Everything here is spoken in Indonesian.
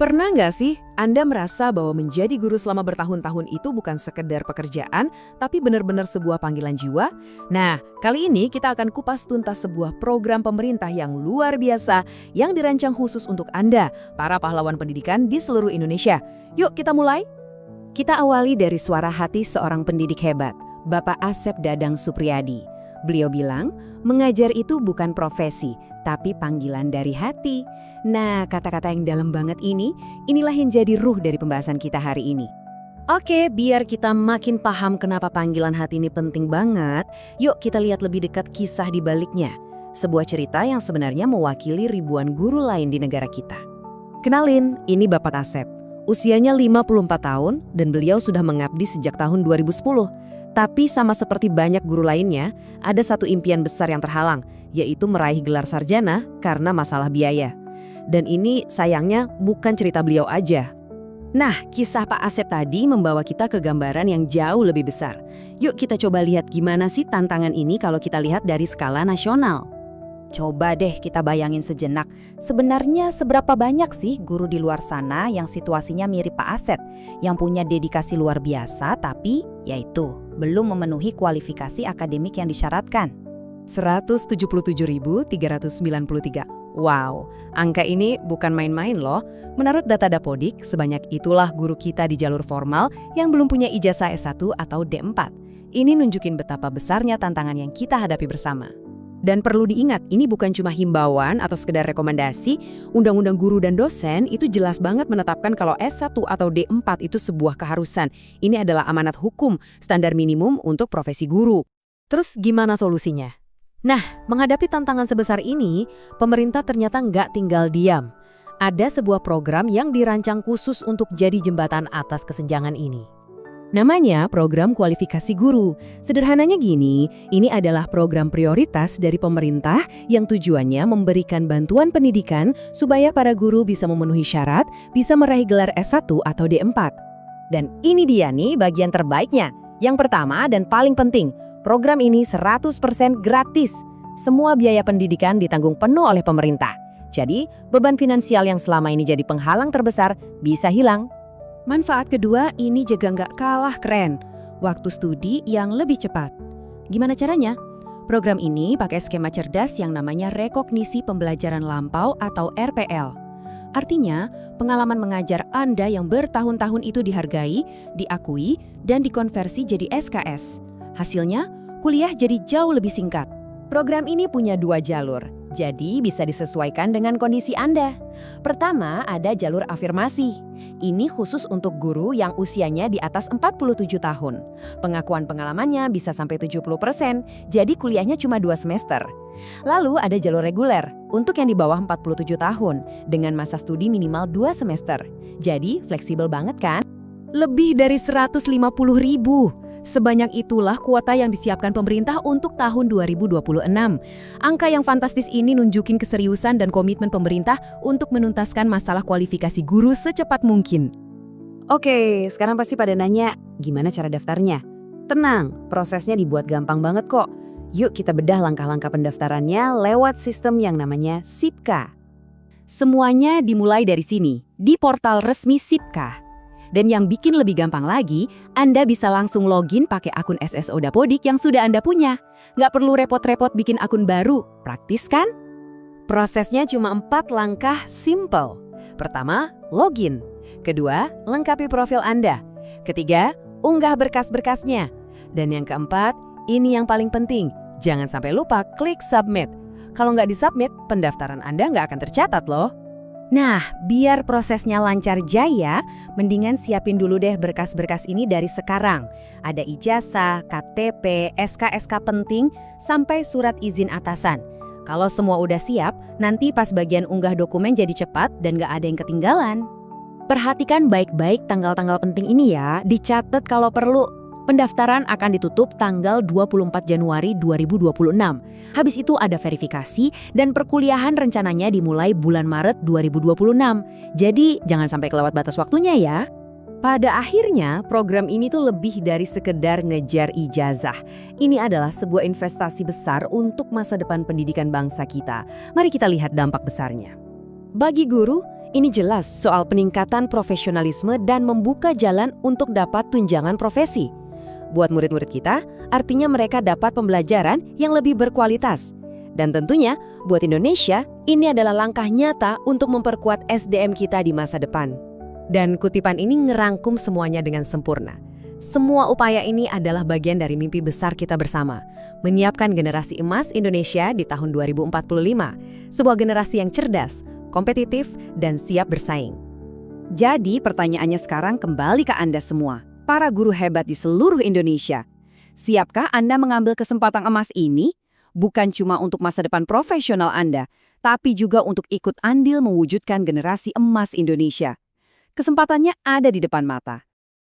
Pernah nggak sih Anda merasa bahwa menjadi guru selama bertahun-tahun itu bukan sekedar pekerjaan, tapi benar-benar sebuah panggilan jiwa? Nah, kali ini kita akan kupas tuntas sebuah program pemerintah yang luar biasa yang dirancang khusus untuk Anda, para pahlawan pendidikan di seluruh Indonesia. Yuk kita mulai? Kita awali dari suara hati seorang pendidik hebat, Bapak Asep Dadang Supriyadi. Beliau bilang, mengajar itu bukan profesi, tapi panggilan dari hati. Nah, kata-kata yang dalam banget inilah yang jadi ruh dari pembahasan kita hari ini. Oke, biar kita makin paham kenapa panggilan hati ini penting banget, yuk kita lihat lebih dekat kisah di baliknya. Sebuah cerita yang sebenarnya mewakili ribuan guru lain di negara kita. Kenalin, ini Bapak Asep. Usianya 54 tahun dan beliau sudah mengabdi sejak tahun 2010. Tapi sama seperti banyak guru lainnya, ada satu impian besar yang terhalang, yaitu meraih gelar sarjana karena masalah biaya. Dan ini sayangnya bukan cerita beliau aja. Nah, kisah Pak Asep tadi membawa kita ke gambaran yang jauh lebih besar. Yuk kita coba lihat gimana sih tantangan ini kalau kita lihat dari skala nasional. Coba deh kita bayangin sejenak, sebenarnya seberapa banyak sih guru di luar sana yang situasinya mirip Pak Asep, yang punya dedikasi luar biasa tapi yaitu belum memenuhi kualifikasi akademik yang disyaratkan. 177.393. Wow, angka ini bukan main-main loh. Menurut data Dapodik, sebanyak itulah guru kita di jalur formal yang belum punya ijazah S1 atau D4. Ini nunjukin betapa besarnya tantangan yang kita hadapi bersama. Dan perlu diingat, ini bukan cuma himbauan atau sekedar rekomendasi. Undang-undang guru dan dosen itu jelas banget menetapkan kalau S1 atau D4 itu sebuah keharusan. Ini adalah amanat hukum, standar minimum untuk profesi guru. Terus gimana solusinya? Nah, menghadapi tantangan sebesar ini, pemerintah ternyata nggak tinggal diam. Ada sebuah program yang dirancang khusus untuk jadi jembatan atas kesenjangan ini. Namanya Program Kualifikasi Guru. Sederhananya gini, ini adalah program prioritas dari pemerintah yang tujuannya memberikan bantuan pendidikan supaya para guru bisa memenuhi syarat, bisa meraih gelar S1 atau D4. Dan ini dia nih bagian terbaiknya. Yang pertama dan paling penting, program ini 100% gratis. Semua biaya pendidikan ditanggung penuh oleh pemerintah. Jadi, beban finansial yang selama ini jadi penghalang terbesar bisa hilang. Manfaat kedua ini juga nggak kalah keren. Waktu studi yang lebih cepat. Gimana caranya? Program ini pakai skema cerdas yang namanya Rekognisi Pembelajaran Lampau atau RPL. Artinya, pengalaman mengajar Anda yang bertahun-tahun itu dihargai, diakui, dan dikonversi jadi SKS. Hasilnya, kuliah jadi jauh lebih singkat. Program ini punya 2 jalur, jadi bisa disesuaikan dengan kondisi Anda. Pertama, ada jalur afirmasi. Ini khusus untuk guru yang usianya di atas 47 tahun. Pengakuan pengalamannya bisa sampai 70%, jadi kuliahnya cuma 2 semester. Lalu ada jalur reguler, untuk yang di bawah 47 tahun, dengan masa studi minimal 2 semester. Jadi fleksibel banget kan? Lebih dari 150.000. Sebanyak itulah kuota yang disiapkan pemerintah untuk tahun 2026. Angka yang fantastis ini nunjukin keseriusan dan komitmen pemerintah untuk menuntaskan masalah kualifikasi guru secepat mungkin. Oke, sekarang pasti pada nanya, gimana cara daftarnya? Tenang, prosesnya dibuat gampang banget kok. Yuk kita bedah langkah-langkah pendaftarannya lewat sistem yang namanya SIPKA. Semuanya dimulai dari sini, di portal resmi SIPKA. Dan yang bikin lebih gampang lagi, Anda bisa langsung login pakai akun SSO Dapodik yang sudah Anda punya. Nggak perlu repot-repot bikin akun baru, praktis kan? Prosesnya cuma 4 langkah simple. Pertama, login. Kedua, lengkapi profil Anda. Ketiga, unggah berkas-berkasnya. Dan yang keempat, ini yang paling penting, jangan sampai lupa klik submit. Kalau nggak disubmit, pendaftaran Anda nggak akan tercatat loh. Nah, biar prosesnya lancar jaya, mendingan siapin dulu deh berkas-berkas ini dari sekarang. Ada ijazah, KTP, SK-SK penting, sampai surat izin atasan. Kalau semua udah siap, nanti pas bagian unggah dokumen jadi cepat dan gak ada yang ketinggalan. Perhatikan baik-baik tanggal-tanggal penting ini ya, dicatat kalau perlu. Pendaftaran akan ditutup tanggal 24 Januari 2026. Habis itu ada verifikasi dan perkuliahan rencananya dimulai bulan Maret 2026. Jadi jangan sampai kelewat batas waktunya ya. Pada akhirnya program ini tuh lebih dari sekedar ngejar ijazah. Ini adalah sebuah investasi besar untuk masa depan pendidikan bangsa kita. Mari kita lihat dampak besarnya. Bagi guru, Ini jelas soal peningkatan profesionalisme dan membuka jalan untuk dapat tunjangan profesi. Buat murid-murid kita, artinya mereka dapat pembelajaran yang lebih berkualitas. Dan tentunya, buat Indonesia, ini adalah langkah nyata untuk memperkuat SDM kita di masa depan. Dan kutipan ini ngerangkum semuanya dengan sempurna. Semua upaya ini adalah bagian dari mimpi besar kita bersama, menyiapkan generasi emas Indonesia di tahun 2045, sebuah generasi yang cerdas, kompetitif, dan siap bersaing. Jadi pertanyaannya sekarang kembali ke Anda semua, para guru hebat di seluruh Indonesia. Siapkah Anda mengambil kesempatan emas ini? Bukan cuma untuk masa depan profesional Anda, tapi juga untuk ikut andil mewujudkan generasi emas Indonesia. Kesempatannya ada di depan mata.